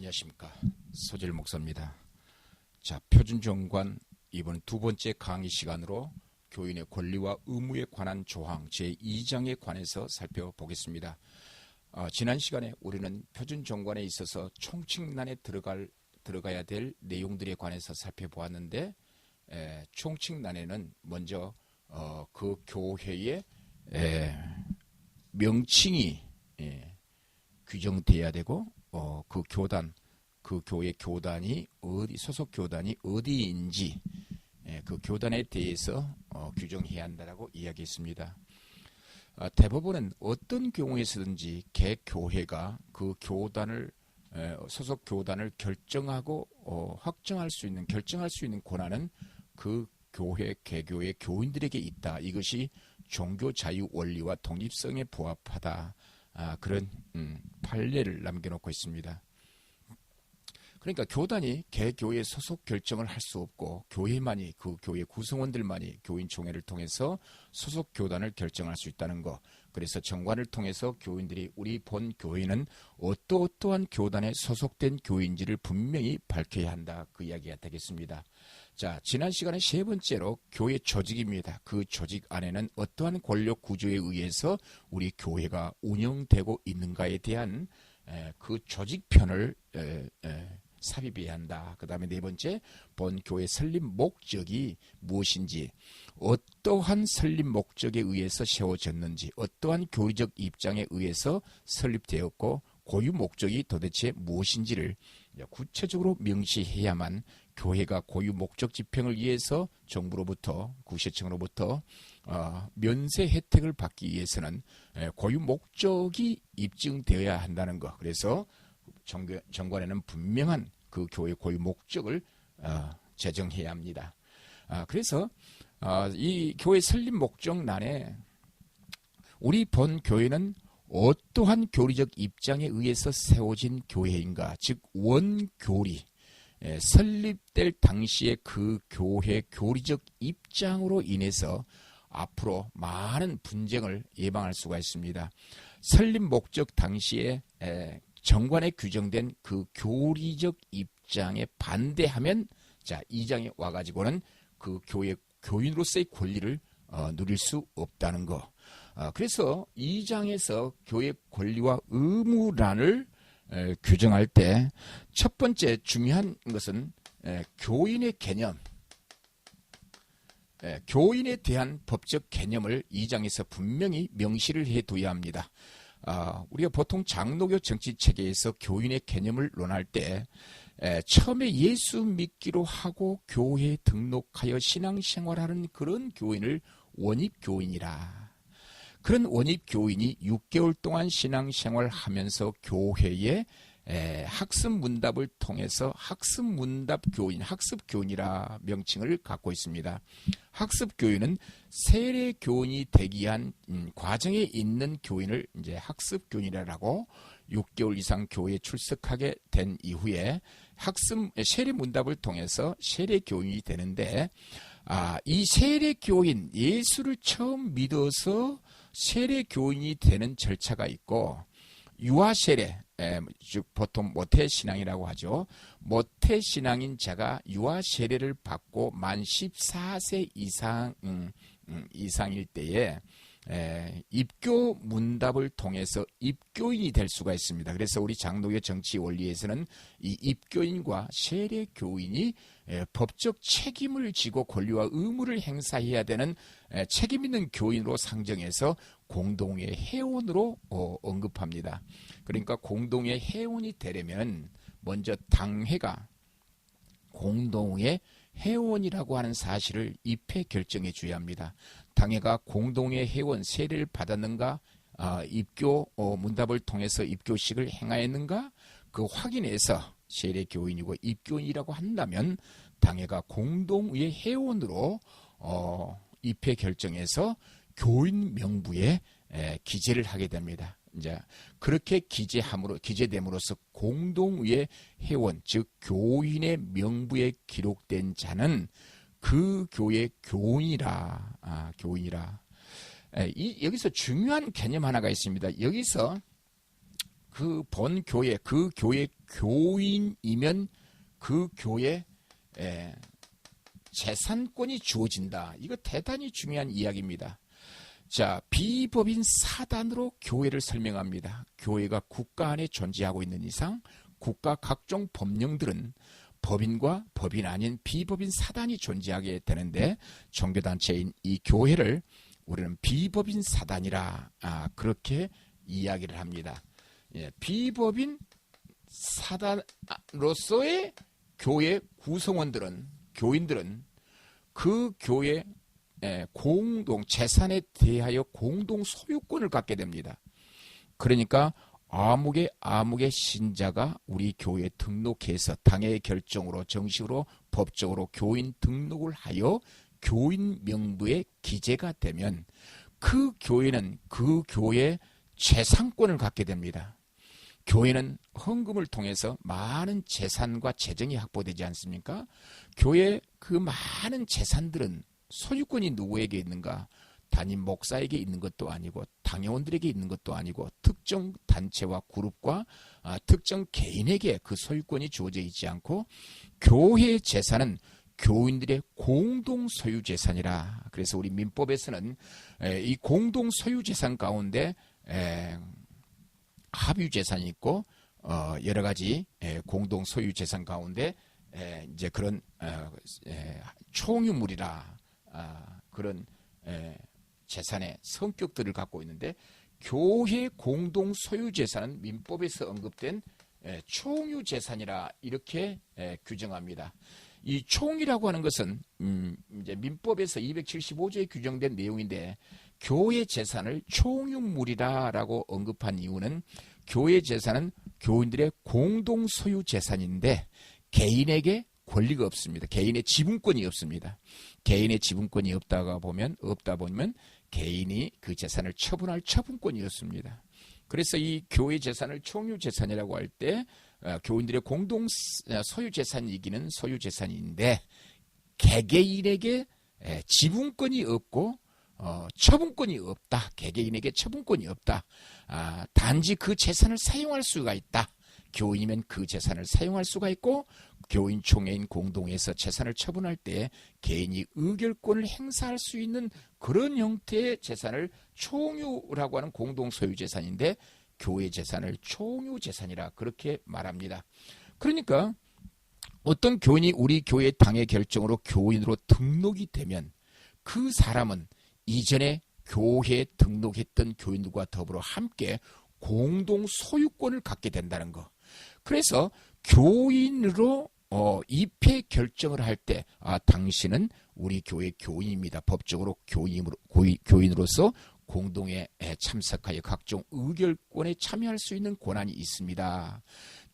안녕하십니까. 소질 목사입니다. 자, 표준정관 이번 두 번째 강의 시간으로 교인의 권리와 의무에 관한 조항 제2장에 관해서 살펴보겠습니다. 지난 시간에 우리는 표준정관에 있어서 총칙란에 들어가야 될 내용들에 관해서 살펴보았는데, 총칙란에는 먼저 그 교회의 명칭이 규정돼야 되고, 그 교단, 그 교회 교단이 소속 교단이 어디인지 그 교단에 대해서 규정해야 한다라고 이야기했습니다. 대부분은 어떤 경우에서든지 개 교회가 그 교단을 소속 교단을 결정하고 결정할 수 있는 권한은 그 교회 개교의 교인들에게 있다. 이것이 종교 자유 원리와 독립성에 부합하다. 그런 판례를 남겨놓고 있습니다. 그러니까 교단이 개교의 소속 결정을 할 수 없고 교회만이, 그 교회 구성원들만이 교인총회를 통해서 소속 교단을 결정할 수 있다는 것. 그래서 정관을 통해서 교인들이 우리 본 교회는 어떠한 교단에 소속된 교인지를 분명히 밝혀야 한다. 그 이야기가 되겠습니다. 자, 지난 시간에 세 번째로 교회 조직입니다. 그 조직 안에는 어떠한 권력 구조에 의해서 우리 교회가 운영되고 있는가에 대한 그 조직편을 삽입해야 한다. 그 다음에 네 번째, 본 교회 설립 목적이 무엇인지, 어떠한 설립 목적에 의해서 세워졌는지, 어떠한 교리적 입장에 의해서 설립되었고 고유 목적이 도대체 무엇인지를 구체적으로 명시해야만 교회가 고유 목적 집행을 위해서 정부로부터, 구시청으로부터 면세 혜택을 받기 위해서는 고유 목적이 입증되어야 한다는 것. 그래서 정관에는 분명한 그 교회 고유 목적을 제정해야 합니다. 그래서 이 교회 설립 목적란에 우리 본 교회는 어떠한 교리적 입장에 의해서 세워진 교회인가, 즉 원교리, 설립될 당시에 그 교회 교리적 입장으로 인해서 앞으로 많은 분쟁을 예방할 수가 있습니다. 설립 목적 당시에 정관에 규정된 그 교리적 입장에 반대하면, 자, 2장에 와가지고는 그 교회 교인으로서의 권리를 누릴 수 없다는 거. 그래서 2장에서 교회 권리와 의무란을 규정할 때 첫 번째 중요한 것은 교인의 개념, 교인에 대한 법적 개념을 2장에서 분명히 명시를 해둬야 합니다. 우리가 보통 장로교 정치체계에서 교인의 개념을 논할 때 처음에 예수 믿기로 하고 교회에 등록하여 신앙생활하는 그런 교인을 원입교인이라. 그런 원입교인이 6개월 동안 신앙생활하면서 교회에 학습문답을 통해서 학습문답교인, 학습교인이라 명칭을 갖고 있습니다. 학습교인은 세례교인이 되기 위한 과정에 있는 교인을 이제 학습교인이라고, 6개월 이상 교회에 출석하게 된 이후에 세례문답을 통해서 세례교인이 되는데, 이 세례교인, 예수를 처음 믿어서 세례교인이 되는 절차가 있고, 유아세례, 즉 보통 모태신앙이라고 하죠. 모태신앙인 자가 유아세례를 받고 만 14세 이상일 때에 입교 문답을 통해서 입교인이 될 수가 있습니다. 그래서 우리 장로교 정치 원리에서는 이 입교인과 세례교인이 법적 책임을 지고 권리와 의무를 행사해야 되는 책임 있는 교인으로 상정해서 공동의 회원으로 언급합니다. 그러니까 공동의 회원이 되려면 먼저 당회가 공동의 회원이라고 하는 사실을 입회 결정해 줘야 합니다. 당회가 공동의 회원 세례를 받았는가, 입교 문답을 통해서 입교식을 행하였는가, 그 확인해서 세례교인이고 입교인이라고 한다면 당회가 공동의 회원으로 입회 결정해서 교인 명부에 기재를 하게 됩니다. 이제 그렇게 기재됨으로써 공동의 회원, 즉 교인의 명부에 기록된 자는 그 교회 교인이라. 여기서 중요한 개념 하나가 있습니다. 여기서 그 본교회, 그 교회 교인이면 그 교회 재산권이 주어진다. 이거 대단히 중요한 이야기입니다. 자, 비법인 사단으로 교회를 설명합니다. 교회가 국가 안에 존재하고 있는 이상 국가 각종 법령들은 법인과 법인 아닌 비법인 사단이 존재하게 되는데, 종교단체인 이 교회를 우리는 비법인 사단이라 그렇게 이야기를 합니다. 비법인 사단으로서의 교회 구성원들은, 교인들은 그 교회 공동 재산에 대하여 공동 소유권을 갖게 됩니다. 그러니까 아무개 신자가 우리 교회에 등록해서 당의 결정으로 정식으로 법적으로 교인 등록을 하여 교인 명부에 기재가 되면 그 교회는 그 교회의 재산권을 갖게 됩니다. 교회는 헌금을 통해서 많은 재산과 재정이 확보되지 않습니까? 교회의 그 많은 재산들은 소유권이 누구에게 있는가? 담임 목사에게 있는 것도 아니고 당회원들에게 있는 것도 아니고 특정 단체와 그룹과 특정 개인에게 그 소유권이 주어져 있지 않고 교회의 재산은 교인들의 공동 소유 재산이라. 그래서 우리 민법에서는 이 공동 소유 재산 가운데 합유 재산이 있고 여러 가지 공동 소유 재산 가운데 이제 그런 총유물이라 그런 재산의 성격들을 갖고 있는데, 교회 공동 소유 재산은 민법에서 언급된 총유 재산이라 이렇게 규정합니다. 이 총이라고 하는 것은 이제 민법에서 275조에 규정된 내용인데, 교회 재산을 총유물이라고 언급한 이유는 교회 재산은 교인들의 공동 소유 재산인데 개인에게 권리가 없습니다. 개인의 지분권이 없습니다. 개인의 지분권이 없다 보면 개인이 그 재산을 처분할 처분권이 없습니다. 그래서 이 교회 재산을 총유 재산이라고 할 때 교인들의 공동 소유 재산이기는 소유 재산인데 개개인에게 지분권이 없고 처분권이 없다. 개개인에게 처분권이 없다. 단지 그 재산을 사용할 수가 있다. 교인이면 그 재산을 사용할 수가 있고, 교인 총회인 공동에서 재산을 처분할 때 개인이 의결권을 행사할 수 있는 그런 형태의 재산을 총유라고 하는 공동 소유 재산인데, 교회 재산을 총유 재산이라 그렇게 말합니다. 그러니까 어떤 교인이 우리 교회 당의 결정으로 교인으로 등록이 되면 그 사람은 이전에 교회에 등록했던 교인들과 더불어 함께 공동 소유권을 갖게 된다는 거. 그래서 교인으로 입회 결정을 할 때 당신은 우리 교회 교인입니다. 법적으로 교인으로서 공동에 참석하여 각종 의결권에 참여할 수 있는 권한이 있습니다.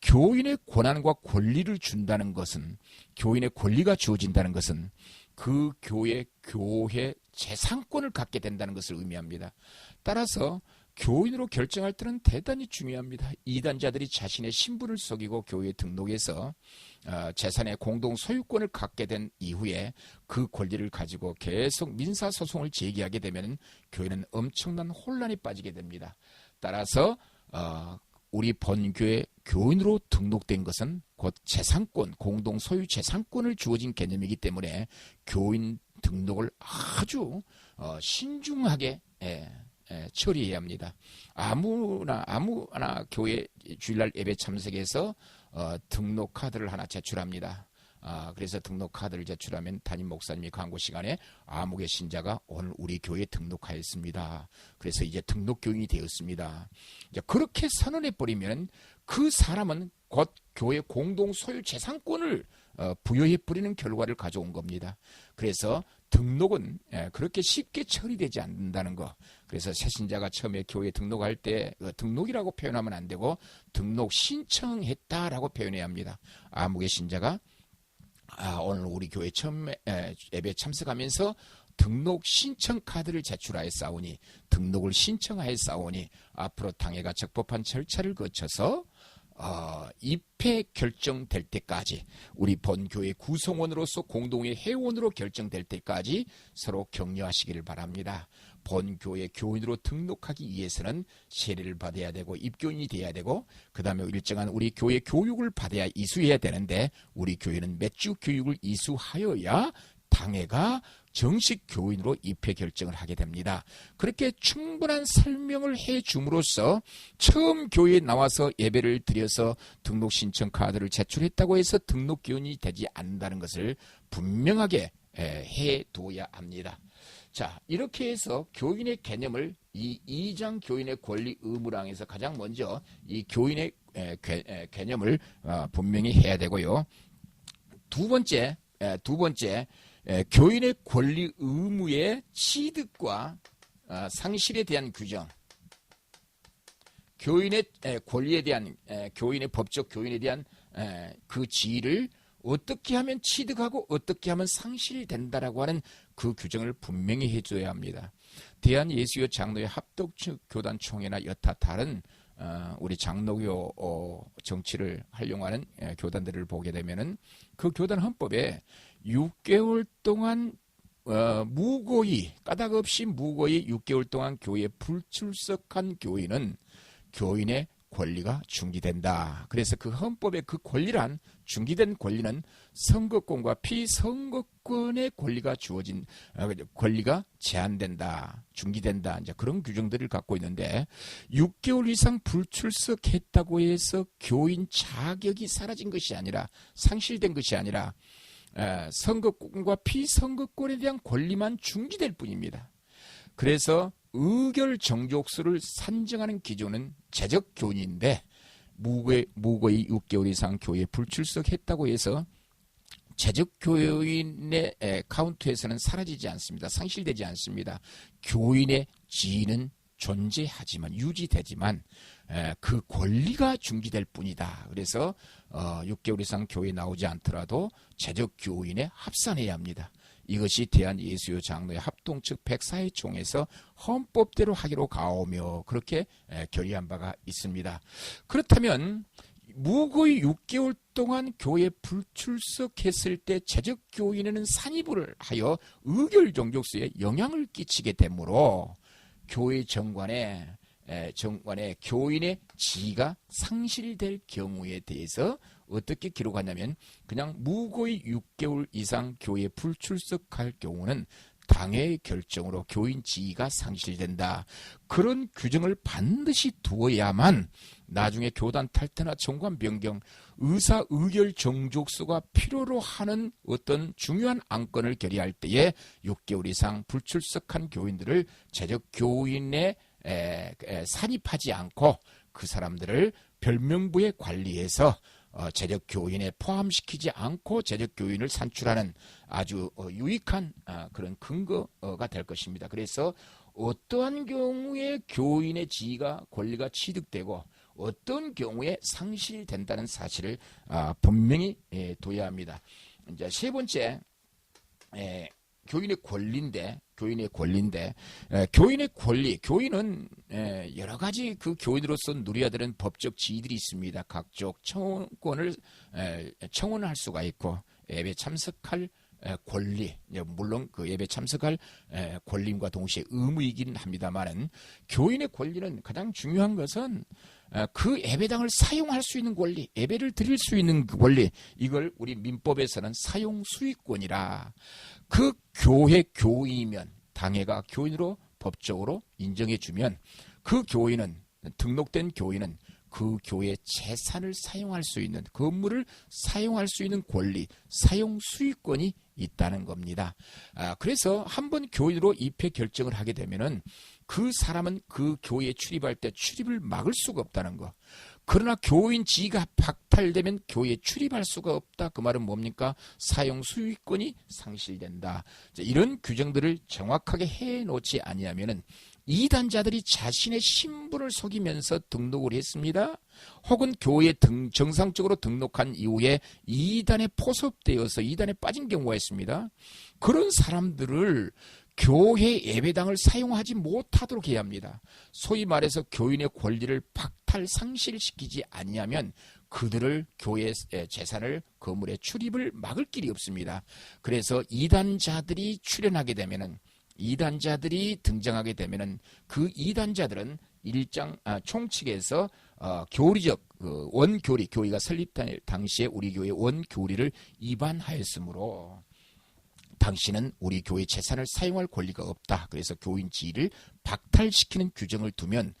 교인의 권한과 권리를 준다는 것은, 교인의 권리가 주어진다는 것은 그 교회 재산권을 갖게 된다는 것을 의미합니다. 따라서 교인으로 결정할 때는 대단히 중요합니다. 이단자들이 자신의 신분을 속이고 교회에 등록해서 재산의 공동 소유권을 갖게 된 이후에 그 권리를 가지고 계속 민사소송을 제기하게 되면 교회는 엄청난 혼란에 빠지게 됩니다. 따라서 우리 본교회 교인으로 등록된 것은 곧 재산권, 공동 소유 재산권을 주어진 개념이기 때문에 교인 등록을 아주 신중하게 처리해야 합니다. 아무나 교회 주일날 예배 참석해서 등록 카드를 하나 제출합니다. 그래서 등록 카드를 제출하면 담임 목사님이 광고 시간에 아무개 신자가 오늘 우리 교회에 등록하였습니다. 그래서 이제 등록 교인이 되었습니다. 이제 그렇게 선언해 버리면 그 사람은 곧 교회 공동 소유 재산권을 부여해 버리는 결과를 가져온 겁니다. 그래서 등록은 그렇게 쉽게 처리되지 않는다는 거. 그래서 새신자가 처음에 교회에 등록할 때 등록이라고 표현하면 안 되고 등록 신청했다라고 표현해야 합니다. 아무개 신자가 오늘 우리 교회 처음 예배 참석하면서 등록 신청 카드를 제출하였사오니, 등록을 신청하였사오니 앞으로 당회가 적법한 절차를 거쳐서 입회 결정될 때까지, 우리 본교회 구성원으로서 공동의 회원으로 결정될 때까지 서로 격려하시기를 바랍니다. 본교회 교인으로 등록하기 위해서는 세례를 받아야 되고 입교인이 돼야 되고, 그 다음에 일정한 우리 교회 교육을 받아야 이수해야 되는데, 우리 교회는 몇 주 교육을 이수하여야 당회가 정식 교인으로 입회 결정을 하게 됩니다. 그렇게 충분한 설명을 해 줌으로써 처음 교회에 나와서 예배를 드려서 등록 신청 카드를 제출했다고 해서 등록 교인이 되지 않는다는 것을 분명하게 해 두어야 합니다. 자, 이렇게 해서 교인의 개념을 이 2장 교인의 권리 의무랑에서 가장 먼저 이 교인의 개념을 분명히 해야 되고요. 두 번째 교인의 권리 의무의 취득과 상실에 대한 규정, 교인의 권리에 대한 교인의 법적 교인에 대한 그 지위를 어떻게 하면 취득하고 어떻게 하면 상실된다라고 하는 그 규정을 분명히 해줘야 합니다. 대한예수교 장로회 합동교단 총회나 여타 다른 우리 장로교 정치를 활용하는 교단들을 보게 되면은 그 교단 헌법에 6개월 동안 무고히, 까닭없이 무고히 6개월 동안 교회에 불출석한 교인은 교인의 권리가 중지된다. 그래서 그 헌법의 그 권리란, 중지된 권리는 선거권과 피선거권의 권리가 주어진 권리가 제한된다, 중지된다, 이제 그런 규정들을 갖고 있는데, 6개월 이상 불출석했다고 해서 교인 자격이 사라진 것이 아니라, 상실된 것이 아니라 선거권과 피선거권에 대한 권리만 중지될 뿐입니다. 그래서 의결 정족수를 산정하는 기준은 재적 교인인데, 무고히 6개월 이상 교회에 불출석했다고 해서 재적 교인의 카운트에서는 사라지지 않습니다. 상실되지 않습니다. 교인의 지위는 존재하지만, 유지되지만 그 권리가 중지될 뿐이다. 그래서 6개월 이상 교회에 나오지 않더라도 재적 교인에 합산해야 합니다. 이것이 대한예수교 장로회 합동측 104회 총회에서 헌법대로 하기로 가오며 그렇게 결의한 바가 있습니다. 그렇다면 무고히 6개월 동안 교회에 불출석했을 때 재적 교인에는 산입을 하여 의결 정족수에 영향을 끼치게 되므로 교회 정관에 교인의 지위가 상실될 경우에 대해서 어떻게 기록하냐면, 그냥 무고히 6개월 이상 교회에 불출석할 경우는 당회의 결정으로 교인 지위가 상실된다. 그런 규정을 반드시 두어야만 나중에 교단 탈퇴나 정관 변경, 의사 의결 정족수가 필요로 하는 어떤 중요한 안건을 결의할 때에 6개월 이상 불출석한 교인들을 재적 교인에 산입하지 않고 그 사람들을 별명부에 관리해서 재적 교인에 포함시키지 않고 재적 교인을 산출하는 아주 유익한 그런 근거가 될 것입니다. 그래서 어떠한 경우에 교인의 지위가, 권리가 취득되고 어떤 경우에 상실된다는 사실을 분명히 둬야 합니다. 이제 세 번째, 교인의 권리인데, 교인의 권리, 교인은 여러 가지 그 교인으로서 누려야 되는 법적 지위들이 있습니다. 각종 청원권을 청원할 수가 있고, 예배 참석할 권리, 물론 그 예배 참석할 권리임과 동시에 의무이긴 합니다만은, 교인의 권리는 가장 중요한 것은 그 예배당을 사용할 수 있는 권리, 예배를 드릴 수 있는 그 권리, 이걸 우리 민법에서는 사용 수익권이라, 그 교회 교인이면, 당회가 교인으로 법적으로 인정해주면 그 교인은, 등록된 교인은 그 교회 재산을 사용할 수 있는, 건물을 사용할 수 있는 권리, 사용 수익권이 있다는 겁니다. 그래서 한번 교인으로 입회 결정을 하게 되면은 그 사람은 그 교회에 출입할 때 출입을 막을 수가 없다는 거. 그러나 교인 지위가 박탈되면 교회에 출입할 수가 없다. 그 말은 뭡니까? 사용 수익권이 상실된다. 이런 규정들을 정확하게 해놓지 아니하면은 이단자들이 자신의 신분을 속이면서 등록을 했습니다. 혹은 교회에 정상적으로 등록한 이후에 이단에 포섭되어서 이단에 빠진 경우가 있습니다. 그런 사람들을 교회 예배당을 사용하지 못하도록 해야 합니다. 소위 말해서 교인의 권리를 박탈 상실시키지 않냐면 그들을 교회 재산을 건물에 출입을 막을 길이 없습니다. 그래서 이단자들이 출연하게 되면은 이단자들이 등장하게 되면은 그 이단자들은 총칙에서 교리적 원교리 교회가 설립 당시에 우리 교회 원교리를 위반하였으므로 당신은 우리 교회 재산을 사용할 권리가 없다. 그래서 교인 지위를 박탈시키는 규정을 두면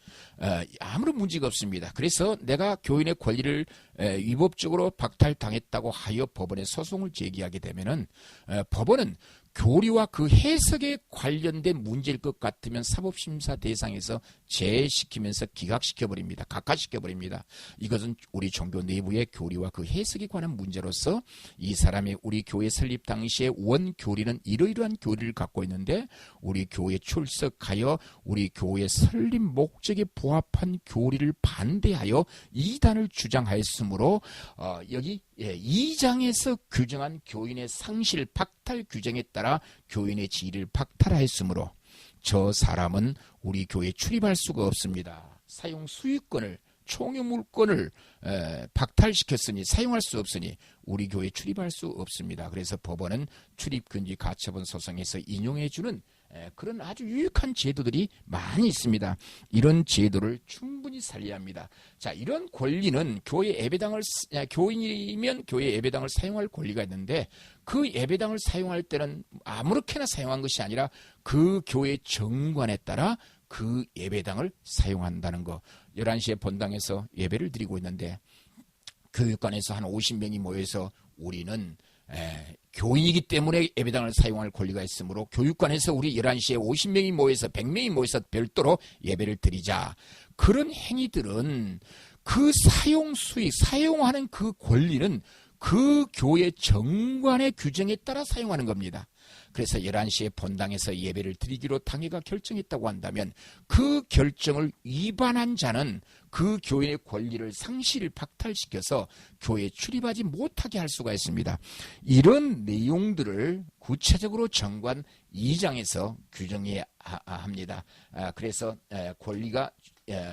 아무런 문제가 없습니다. 그래서 내가 교인의 권리를 위법적으로 박탈당했다고 하여 법원에 소송을 제기하게 되면은 법원은 교리와 그 해석에 관련된 문제일 것 같으면 사법심사 대상에서 제외시키면서 기각시켜버립니다. 각하시켜버립니다. 이것은 우리 종교 내부의 교리와 그 해석에 관한 문제로서 이 사람의 우리 교회 설립 당시에 원교리는 이러이러한 교리를 갖고 있는데 우리 교회에 출석하여 우리 교회 설립 목적에 부합한 교리를 반대하여 이단을 주장하였으므로 여기 2장에서 규정한 교인의 상실 박탈 규정에 따라 교인의 지위를 박탈하였으므로 저 사람은 우리 교회에 출입할 수가 없습니다. 사용 수익권을 총유 물권을 박탈시켰으니 사용할 수 없으니 우리 교회에 출입할 수 없습니다. 그래서 법원은 출입금지 가처분 소송에서 인용해주는 그런 아주 유익한 제도들이 많이 있습니다. 이런 제도를 충분히 살려야 합니다. 자, 이런 권리는 교인이면 교회 예배당을 사용할 권리가 있는데 그 예배당을 사용할 때는 아무렇게나 사용한 것이 아니라 그 교회 정관에 따라 그 예배당을 사용한다는 거. 11시에 본당에서 예배를 드리고 있는데 교육관에서 한 50명이 모여서 우리는 교인이기 때문에 예배당을 사용할 권리가 있으므로 교육관에서 우리 11시에 50명이 모여서 100명이 모여서 별도로 예배를 드리자. 그런 행위들은 그 사용 수익, 사용하는 그 권리는 그 교회 정관의 규정에 따라 사용하는 겁니다. 그래서 11시에 본당에서 예배를 드리기로 당회가 결정했다고 한다면 그 결정을 위반한 자는 그 교인의 권리를 상실 박탈시켜서 교회에 출입하지 못하게 할 수가 있습니다. 이런 내용들을 구체적으로 정관 2장에서 규정해야 합니다. 그래서 권리가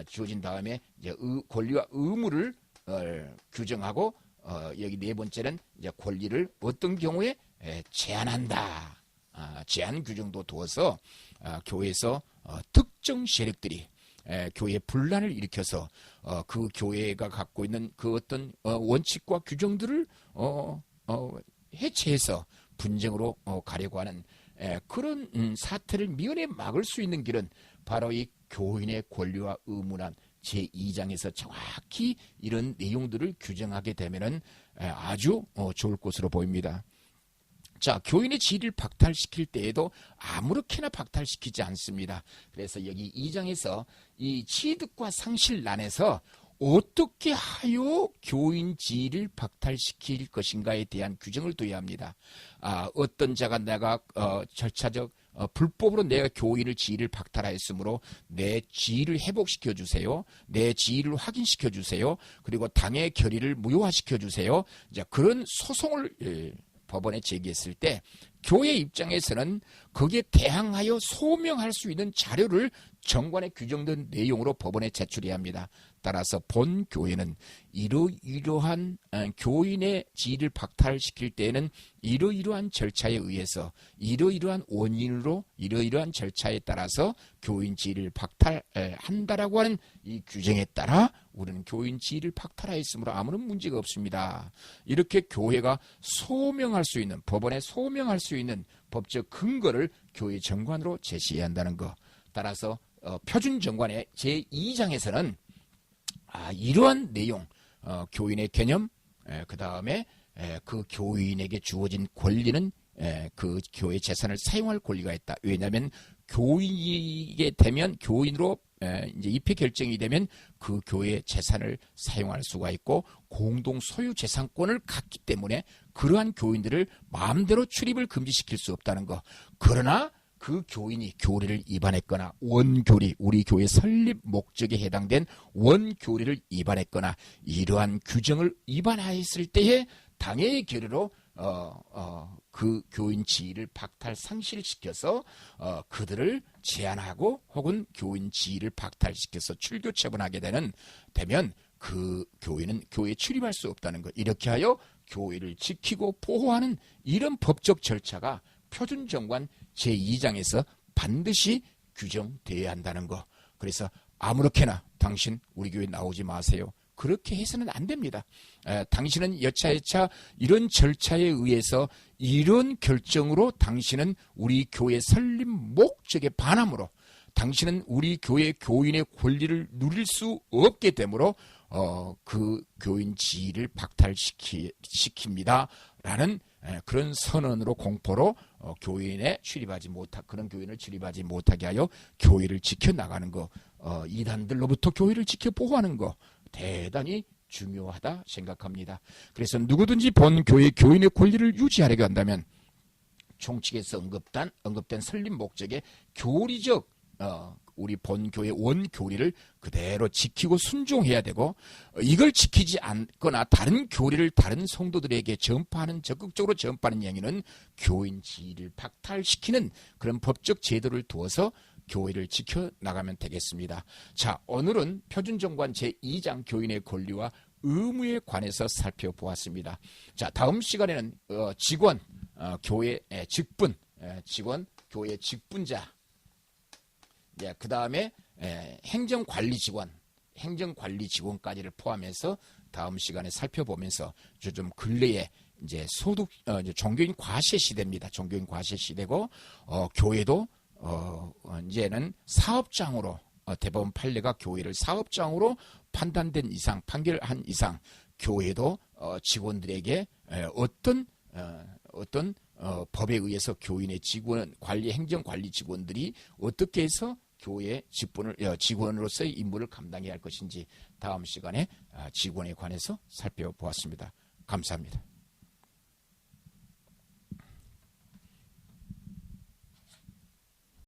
주어진 다음에 이제 권리와 의무를 규정하고 여기 네 번째는 이제 권리를 어떤 경우에 제한한다. 제한 규정도 두어서 교회에서 특정 세력들이 교회 분란을 일으켜서 그 교회가 갖고 있는 그 어떤 원칙과 규정들을 해체해서 분쟁으로 가려고 하는 그런 사태를 미연에 막을 수 있는 길은 바로 이 교인의 권리와 의무란 제2장에서 정확히 이런 내용들을 규정하게 되면은 아주 좋을 것으로 보입니다. 자, 교인의 지위를 박탈시킬 때에도 아무렇게나 박탈시키지 않습니다. 그래서 여기 2장에서 이 취득과 상실란에서 어떻게 하여 교인 지위를 박탈시킬 것인가에 대한 규정을 둬야 합니다. 어떤 자가 내가 절차적 불법으로 내가 교인을 지위를 박탈하였으므로 내 지위를 회복시켜 주세요. 내 지위를 확인시켜 주세요. 그리고 당의 결의를 무효화시켜 주세요. 이제 그런 소송을 법원에 제기했을 때 교회 입장에서는 거기에 대항하여 소명할 수 있는 자료를 정관에 규정된 내용으로 법원에 제출해야 합니다. 따라서 본 교회는 이러이러한 교인의 지위를 박탈시킬 때에는 이러이러한 절차에 의해서 이러이러한 원인으로 이러이러한 절차에 따라서 교인 지위를 박탈한다라고 하는 이 규정에 따라 우리는 교인 지위를 박탈하였으므로 아무런 문제가 없습니다. 이렇게 교회가 소명할 수 있는 법원에 소명할 수 있는 법적 근거를 교회 정관으로 제시해야 한다는 것. 따라서 표준 정관의 제2장에서는 이러한 내용, 교인의 개념, 그 다음에 그 교인에게 주어진 권리는 그 교회 재산을 사용할 권리가 있다. 왜냐하면 교인이게 되면 교인으로 이제 입회 결정이 되면 그 교회 재산을 사용할 수가 있고 공동 소유 재산권을 갖기 때문에 그러한 교인들을 마음대로 출입을 금지시킬 수 없다는 거. 그러나 그 교인이 교리를 위반했거나 원교리, 우리 교회 설립 목적에 해당된 원교리를 위반했거나 이러한 규정을 위반하였을 때에 당의 결의로 그 교인 지위를 박탈 상실시켜서 그들을 제한하고 혹은 교인 지위를 박탈시켜서 출교 처분하게 되면 그 교인은 교회에 출입할 수 없다는 것. 이렇게 하여 교회를 지키고 보호하는 이런 법적 절차가 표준정관 제2장에서 반드시 규정되어야 한다는 것. 그래서 아무렇게나 당신 우리 교회 나오지 마세요. 그렇게 해서는 안 됩니다. 당신은 여차여차 이런 절차에 의해서 이런 결정으로 당신은 우리 교회 설립 목적에 반함으로 당신은 우리 교회 교인의 권리를 누릴 수 없게 되므로 그 교인 지위를 박탈시킵니다. 라는 그런 선언으로 공포로 그런 교인을 출입하지 못하게 하여 교회를 지켜나가는 거, 이단들로부터 교회를 지켜 보호하는 거 대단히 중요하다 생각합니다. 그래서 누구든지 본 교회 교인의 권리를 유지하려고 한다면 총칙에서 언급된 설립 목적의 교리적 우리 본교의 원교리를 그대로 지키고 순종해야 되고, 이걸 지키지 않거나 다른 교리를 다른 성도들에게 적극적으로 전파하는 행위는 교인 지위를 박탈시키는 그런 법적 제도를 두어서 교회를 지켜나가면 되겠습니다. 자, 오늘은 표준정관 제2장 교인의 권리와 의무에 관해서 살펴보았습니다. 자, 다음 시간에는 직원, 교회 직분, 직원, 교회 직분자, 그 다음에 행정관리 직원까지를 포함해서 다음 시간에 살펴보면서 좀 근래에 이제 이제 종교인 과세 시대입니다. 종교인 과세 시대고, 교회도 이제는 사업장으로 대법원 판례가 교회를 사업장으로 판단한 이상 교회도 직원들에게 어떤 법에 의해서 교인의 행정관리 직원들이 어떻게 해서 교회 직원으로서의 임무를 감당해야 할 것인지 다음 시간에 직원에 관해서 살펴보았습니다. 감사합니다.